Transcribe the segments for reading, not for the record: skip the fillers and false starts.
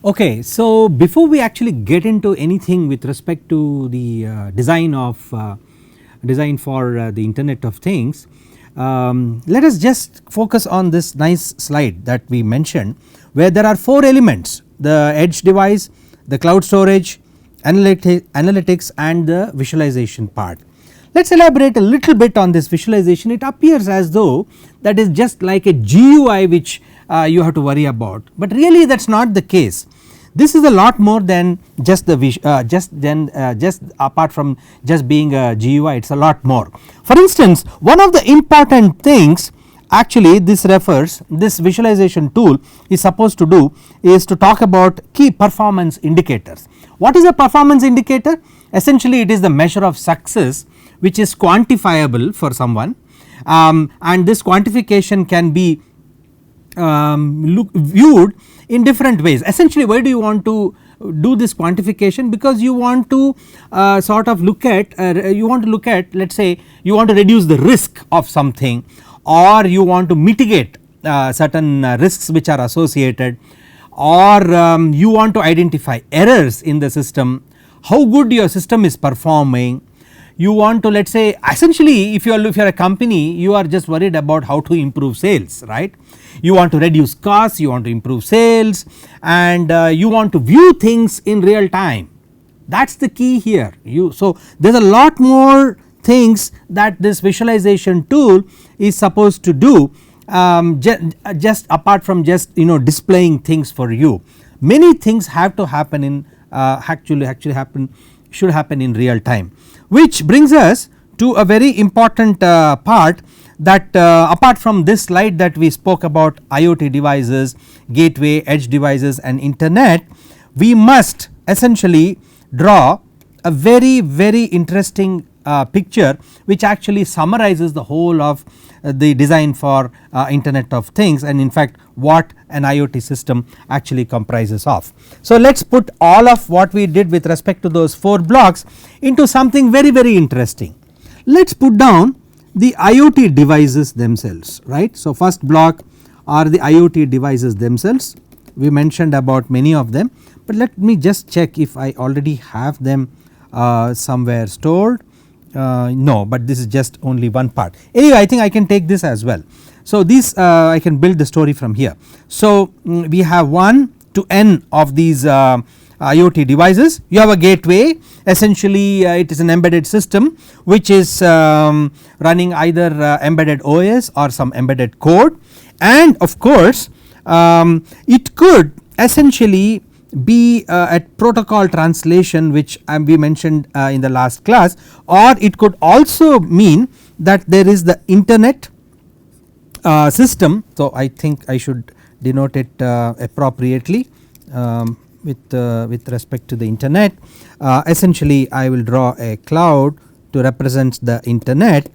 Okay, so before we actually get into anything with respect to the design for the Internet of Things, let us just focus on this nice slide that we mentioned, where there are 4 elements: the edge device, the cloud storage, analytics and the visualization part. Let us elaborate a little bit on this visualization. It appears as though that is just like a GUI which you have to worry about, but really that is not the case. This is a lot more than just the just apart from just being a GUI, it is a lot more. For instance, one of the important things actually this visualization tool is supposed to do is to talk about key performance indicators. What is a performance indicator? Essentially it is the measure of success which is quantifiable for someone, and this quantification can be viewed in different ways. Essentially, why do you want to do this quantification? Because you want to sort of look at let us say you want to reduce the risk of something, or you want to mitigate certain risks which are associated, or you want to identify errors in the system, how good your system is performing. You want to, let us say, essentially if you are a company, you are just worried about how to improve sales, right. You want to reduce costs, you want to improve sales, and you want to view things in real time. That is the key here. So there is a lot more things that this visualization tool is supposed to do, just apart from just displaying things for you. Many things have to happen in should happen in real time, which brings us to a very important part, that apart from this slide that we spoke about IoT devices, gateway, edge devices and internet, we must essentially draw a very interesting picture which actually summarizes the whole of the design for Internet of Things, and in fact what an IoT system actually comprises of. So let us put all of what we did with respect to those 4 blocks into something very interesting. Let us put down the IoT devices themselves, right. So first block are the IoT devices themselves. We mentioned about many of them, but let me just check if I already have them somewhere stored. No, but this is just only one part. Anyway, I think I can take this as well. So this I can build the story from here. So we have 1 to n of these IoT devices. You have a gateway, essentially it is an embedded system which is running either embedded OS or some embedded code, and of course it could essentially be a protocol translation which we mentioned in the last class, or it could also mean that there is the internet system. So I think I should denote it appropriately with respect to the internet. Essentially I will draw a cloud to represent the internet,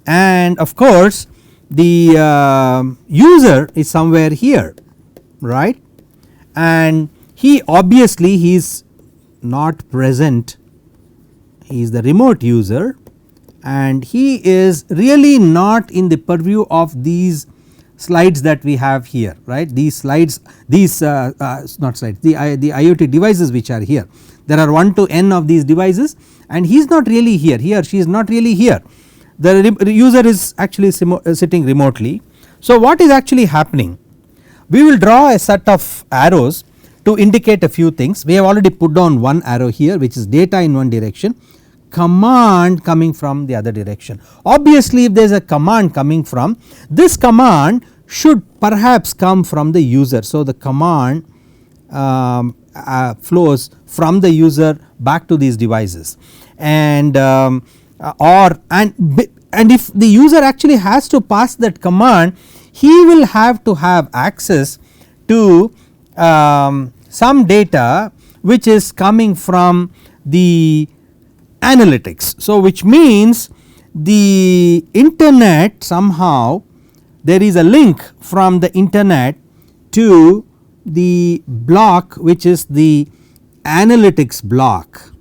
and of course the user is somewhere here, right, and he is not present, he is the remote user, and he is really not in the purview of these slides that we have here, right. These slides, these not slides, the IoT devices which are here, there are 1 to n of these devices, and he is not really here, he or she is not really here, the user is actually sitting remotely. So what is actually happening? We will draw a set of arrows to indicate a few things. We have already put down one arrow here which is data in one direction, command coming from the other direction. Obviously if there is a command coming from, this command should perhaps come from the user. So the command flows from the user back to these devices, and if the user actually has to pass that command, he will have to have access to some data which is coming from the analytics. So which means the internet, somehow there is a link from the internet to the block which is the analytics block,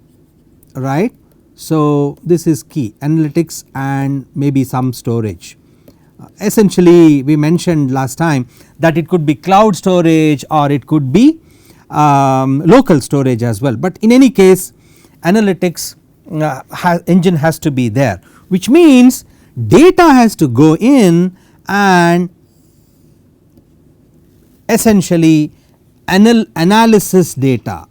right. So this is key, analytics and maybe some storage. Essentially we mentioned last time that it could be cloud storage or it could be local storage as well, but in any case analytics engine has to be there, which means data has to go in and essentially analysis data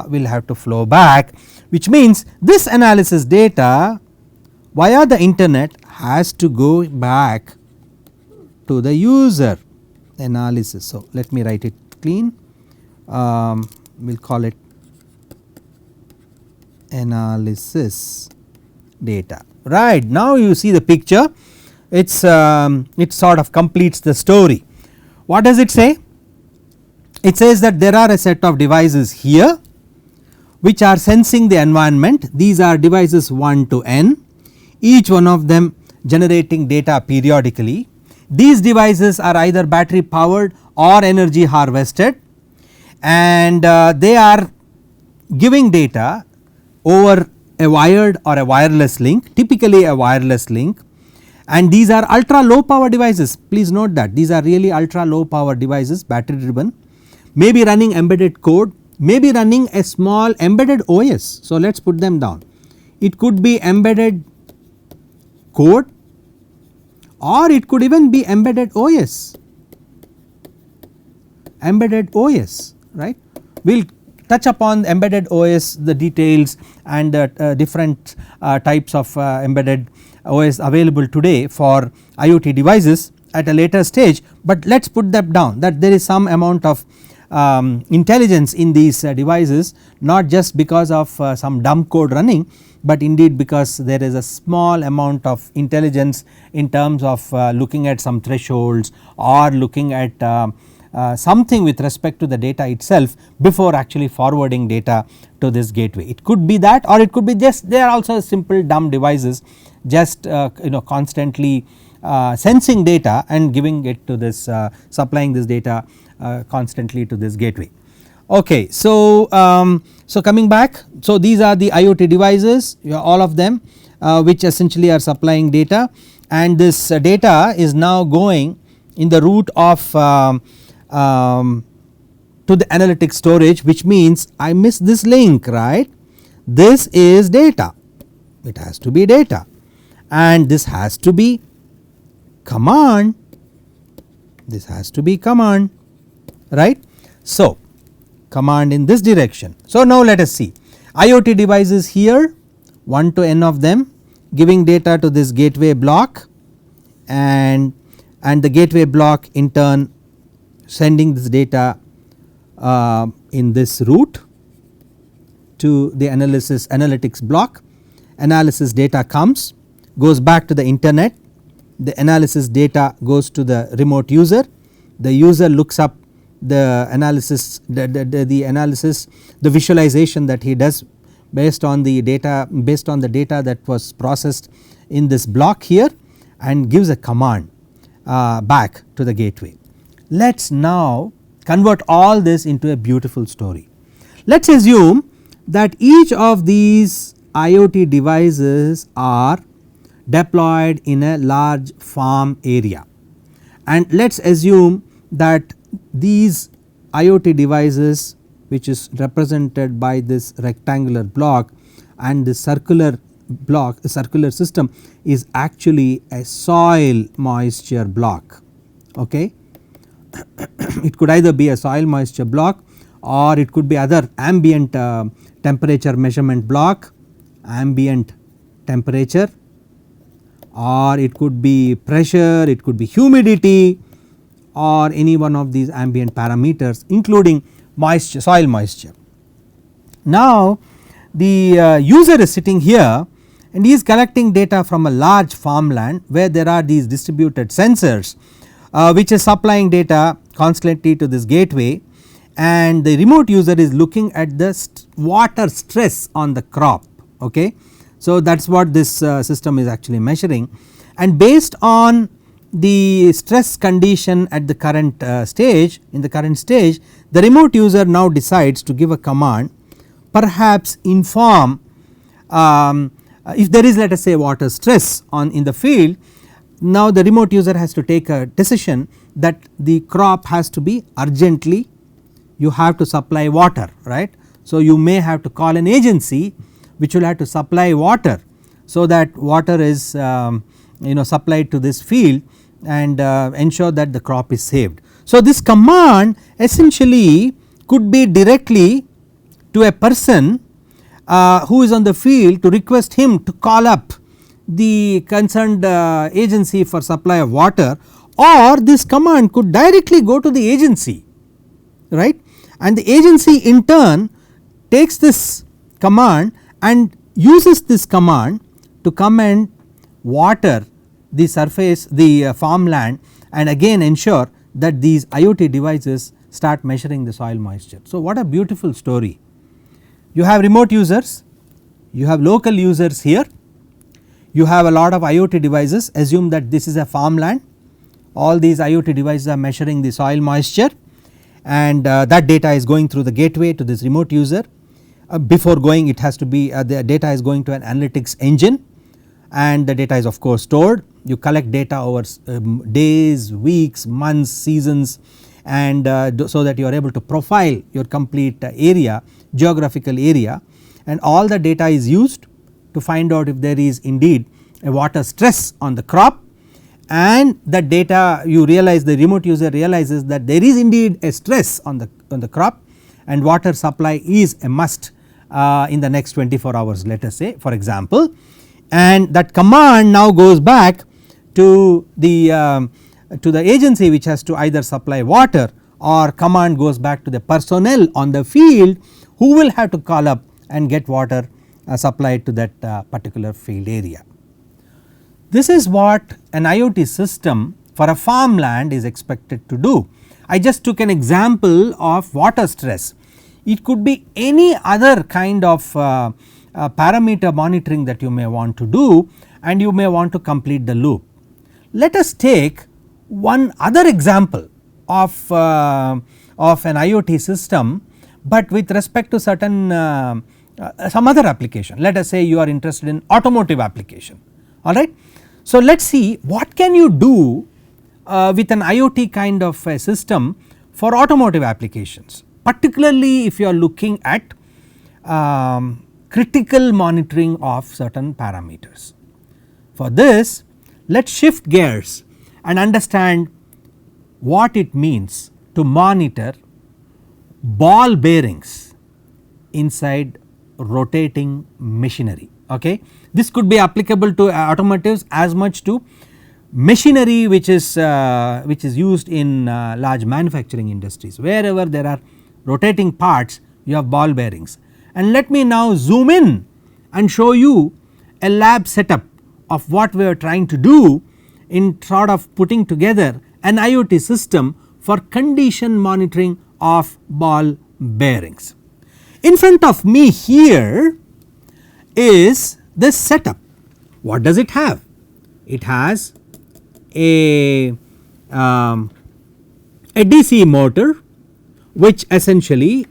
will have to flow back, which means this analysis data via the internet has to go back to the user analysis. So, let me write it clean, we will call it analysis data. Right, now you see the picture, it sort of completes the story. What does it say? It says that there are a set of devices here which are sensing the environment. These are devices 1 to n, each one of them generating data periodically. These devices are either battery powered or energy harvested, and they are giving data over a wired or a wireless link, typically a wireless link, and these are ultra low power devices. Please note that these are really ultra low power devices, battery driven, may be running embedded code, may be running a small embedded OS. So, let us put them down. It could be embedded code or it could even be embedded OS, right. We will touch upon embedded OS, the details and the different types of embedded OS available today for IoT devices at a later stage, but let us put that down, that there is some amount of intelligence in these devices, not just because of some dumb code running, but indeed because there is a small amount of intelligence in terms of looking at some thresholds or looking at something with respect to the data itself before actually forwarding data to this gateway. It could be that, or it could be just they are also simple dumb devices, just constantly sensing data and giving it to this supplying this data constantly to this gateway. Okay, so coming back, so these are the IoT devices, all of them which essentially are supplying data, and this data is now going in the route of to the analytic storage, which means I missed this link, right. This is data, it has to be data, and this has to be command, this has to be command, right. So, command in this direction. So, now let us see IoT devices here 1 to n of them giving data to this gateway block, and the gateway block in turn sending this data in this route to the analytics block. Analysis data comes, goes back to the internet, the analysis data goes to the remote user, the user looks up the analysis, the visualization that he does based on the data that was processed in this block here, and gives a command back to the gateway. Let us now convert all this into a beautiful story. Let us assume that each of these IoT devices are deployed in a large farm area, and let us assume that these IoT devices, which is represented by this rectangular block and this circular block, the circular system is actually a soil moisture block. Okay. It could either be a soil moisture block or it could be other ambient temperature measurement block, ambient temperature, or it could be pressure, it could be humidity, or any one of these ambient parameters including moisture, soil moisture. Now the user is sitting here and he is collecting data from a large farmland where there are these distributed sensors which is supplying data constantly to this gateway, and the remote user is looking at the water stress on the crop. Okay. So that is what this system is actually measuring, and based on the stress condition at the current stage, the remote user now decides to give a command, perhaps inform if there is, let us say, water stress on in the field, now the remote user has to take a decision that the crop has to be urgently, you have to supply water, right. So you may have to call an agency which will have to supply water, so that water is supplied to this field and ensure that the crop is saved. So this command essentially could be directly to a person who is on the field to request him to call up the concerned agency for supply of water, or this command could directly go to the agency, right, and the agency in turn takes this command and uses this command to come and water the surface, the farmland, and again ensure that these IoT devices start measuring the soil moisture. So what a beautiful story. You have remote users, you have local users here, you have a lot of IoT devices. Assume that this is a farmland, all these IoT devices are measuring the soil moisture, and that data is going through the gateway to this remote user. Before going, it has to be the data is going to an analytics engine, and the data is of course stored. You collect data over days, weeks, months, seasons, and so that you are able to profile your complete area, geographical area, and all the data is used to find out if there is indeed a water stress on the crop, and the data you realize, the remote user realizes that there is indeed a stress on the crop and water supply is a must in the next 24 hours, let us say, for example, and that command now goes back to the agency which has to either supply water, or command goes back to the personnel on the field who will have to call up and get water supplied to that particular field area. This is what an IoT system for a farmland is expected to do. I just took an example of water stress. It could be any other kind of parameter monitoring that you may want to do, and you may want to complete the loop. Let us take one other example of an IoT system, but with respect to certain some other application. Let us say you are interested in automotive application, alright. So let us see what can you do with an IoT kind of a system for automotive applications, particularly if you are looking at critical monitoring of certain parameters. For this, let us shift gears and understand what it means to monitor ball bearings inside rotating machinery. Okay. This could be applicable to automotives as much to machinery which is used in large manufacturing industries. Wherever there are rotating parts, you have ball bearings. And let me now zoom in and show you a lab setup of what we are trying to do in sort of putting together an IoT system for condition monitoring of ball bearings. In front of me here is this setup. What does it have? It has a DC motor which essentially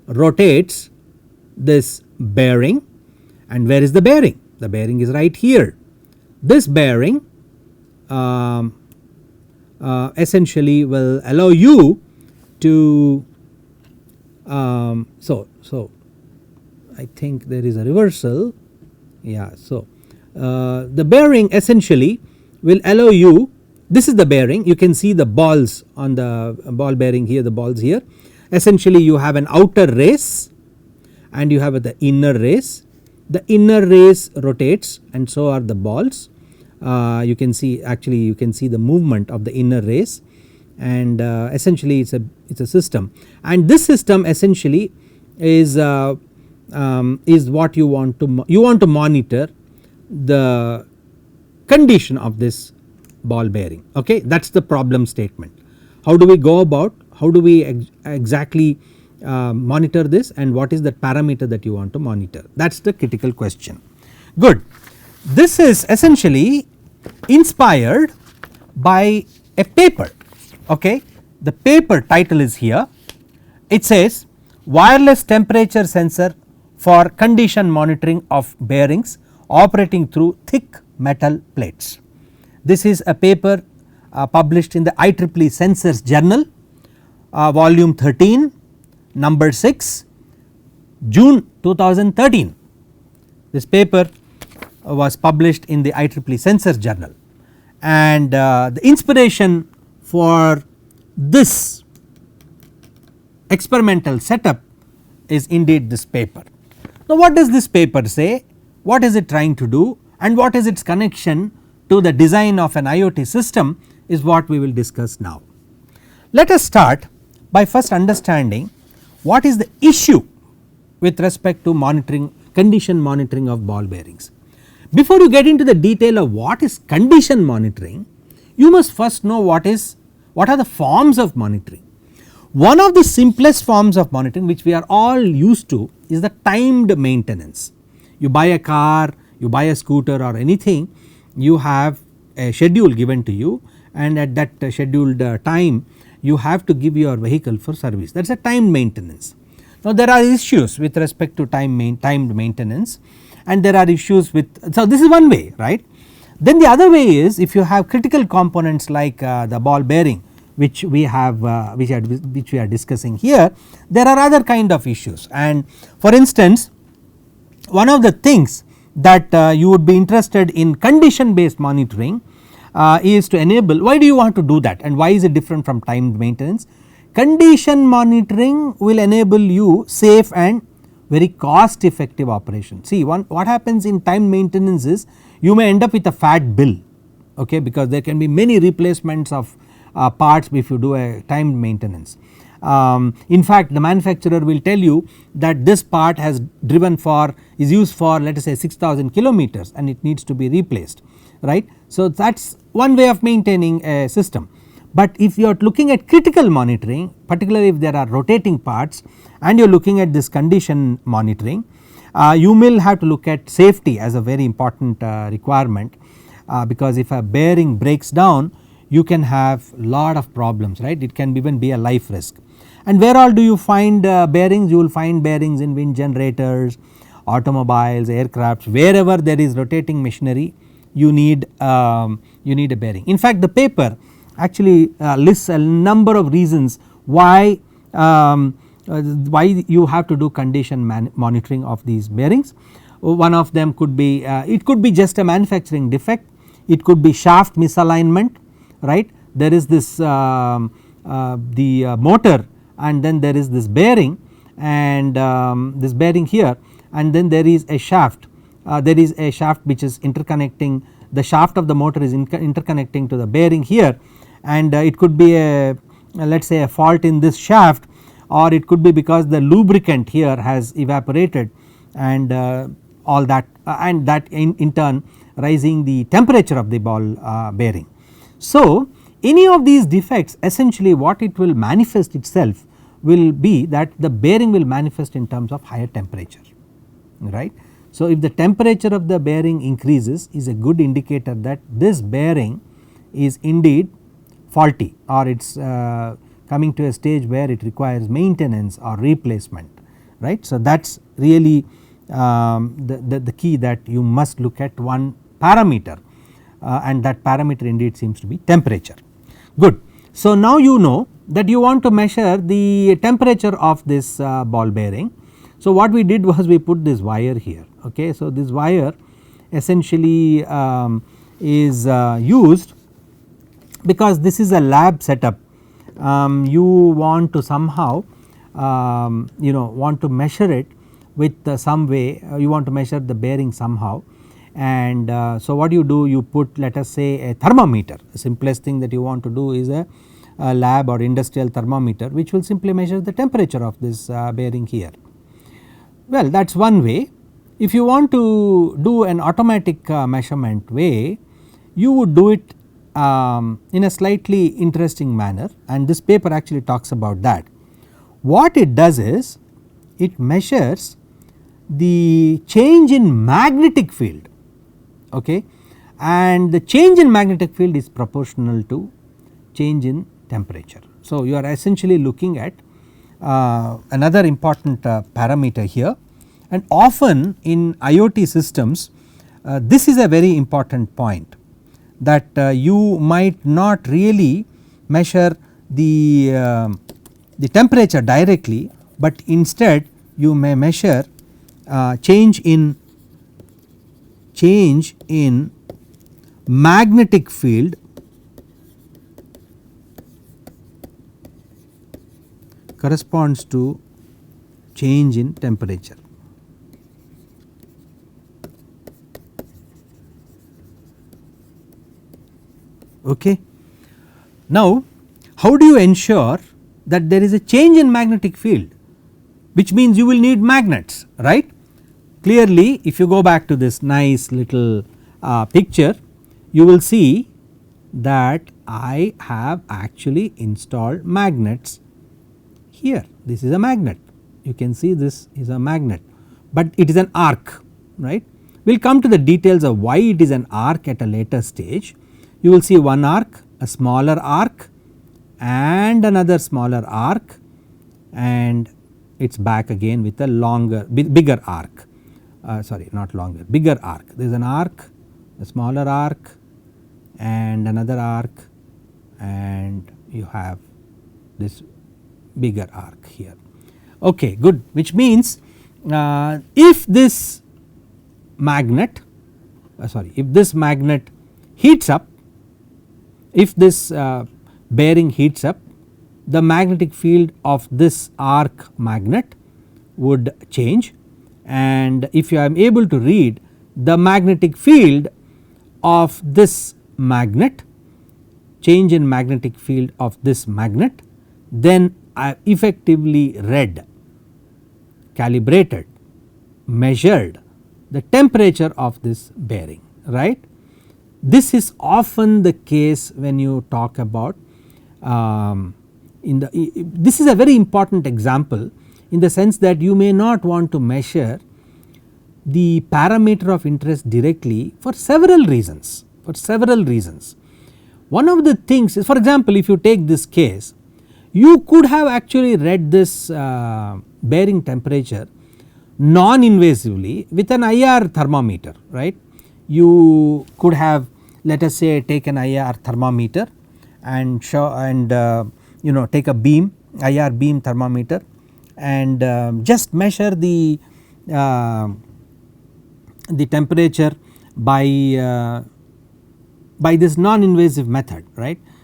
rotates this bearing, and where is the bearing? The bearing is right here. This bearing essentially will allow you to so I think there is a reversal, yeah. So the bearing essentially will allow you, this is the bearing, you can see the balls on the ball bearing here, the balls here. Essentially you have an outer race and you have the inner race. The inner race rotates and so are the balls. You can see, actually you can see the movement of the inner race, and essentially it is a system, and this system essentially is what you want to monitor the condition of this ball bearing. Okay, that is the problem statement. How do we go about, how do we exactly monitor this, and what is the parameter that you want to monitor? That is the critical question. Good. This is essentially inspired by a paper. Okay, the paper title is here. It says wireless temperature sensor for condition monitoring of bearings operating through thick metal plates. This is a paper published in the IEEE Sensors Journal, volume 13, number 6, June 2013. This paper was published in the IEEE Sensors Journal, and the inspiration for this experimental setup is indeed this paper. Now what does this paper say, what is it trying to do, and what is its connection to the design of an IoT system is what we will discuss now. Let us start by first understanding what is the issue with respect to monitoring, condition monitoring of ball bearings. Before you get into the detail of what is condition monitoring, you must first know what are the forms of monitoring. One of the simplest forms of monitoring which we are all used to is the timed maintenance. You buy a car, you buy a scooter or anything, you have a schedule given to you, and at that scheduled time you have to give your vehicle for service, that is a timed maintenance. Now there are issues with respect to timed maintenance, and there are issues with, so this is one way, right. Then the other way is if you have critical components like the ball bearing which we have which we are discussing here, there are other kind of issues. And for instance, one of the things that you would be interested in condition based monitoring is to enable, why do you want to do that and why is it different from timed maintenance? Condition monitoring will enable you safe and very cost effective operation. See, what happens in timed maintenance is you may end up with a fat bill, okay, because there can be many replacements of parts if you do a timed maintenance. In fact, the manufacturer will tell you that this part has is used for, let us say 6,000 kilometers and it needs to be replaced, right. So that is one way of maintaining a system. But if you are looking at critical monitoring, particularly if there are rotating parts and you are looking at this condition monitoring, you will have to look at safety as a very important requirement, because if a bearing breaks down you can have lot of problems, right. It can even be a life risk. And where all do you find bearings? You will find bearings in wind generators, automobiles, aircrafts, wherever there is rotating machinery you need a bearing. In fact, the paper actually lists a number of reasons why you have to do condition monitoring of these bearings. One of them could be it could be just a manufacturing defect, it could be shaft misalignment, right. There is this the motor and then there is this bearing and this bearing here, and then there is a shaft which is interconnecting, the shaft of the motor is interconnecting to the bearing here, and it could be a let us say a fault in this shaft, or it could be because the lubricant here has evaporated and all that, and that in turn rising the temperature of the ball bearing. So any of these defects, essentially what it will manifest itself will be that the bearing will manifest in terms of higher temperature, right. So if the temperature of the bearing increases is a good indicator that this bearing is indeed faulty, or it is coming to a stage where it requires maintenance or replacement, right. So that is really the key, that you must look at one parameter, and that parameter indeed seems to be temperature. Good. So now you know that you want to measure the temperature of this ball bearing. So what we did was we put this wire here, okay. So this wire essentially is used because this is a lab setup. You want to somehow want to measure it with some way, you want to measure the bearing somehow, and so what you do, you put, let us say, a thermometer. The simplest thing that you want to do is a lab or industrial thermometer which will simply measure the temperature of this bearing here. Well, that is one way. If you want to do an automatic measurement way, you would do it in a slightly interesting manner, and this paper actually talks about that. What it does is it measures the change in magnetic field, okay, and the change in magnetic field is proportional to change in temperature. So you are essentially looking at another important parameter here, and often in IoT systems this is a very important point, that you might not really measure the temperature directly, but instead you may measure change in magnetic field corresponds to change in temperature. Okay. Now how do you ensure that there is a change in magnetic field, which means you will need magnets, right. Clearly if you go back to this nice little picture, you will see that I have actually installed magnets here. This is a magnet, you can see this is a magnet, but it is an arc, right. We will come to the details of why it is an arc at a later stage. You will see one arc, a smaller arc and another smaller arc, and it is back again with a longer bigger arc, sorry not longer, bigger arc. There is an arc, a smaller arc and another arc, and you have this bigger arc here. Okay, good, which means if this magnet heats up, if this bearing heats up, the magnetic field of this arc magnet would change, and if you are able to read the magnetic field of this magnet, change in magnetic field of this magnet, then I effectively read, calibrated, measured the temperature of this bearing, right. This is often the case when you talk about this is a very important example, in the sense that you may not want to measure the parameter of interest directly for several reasons, One of the things is, for example, if you take this case, you could have actually read this bearing temperature non-invasively with an IR thermometer, right. You could have, let us say, take an IR thermometer and show take a beam, IR beam thermometer, and just measure the temperature by this non-invasive method, right.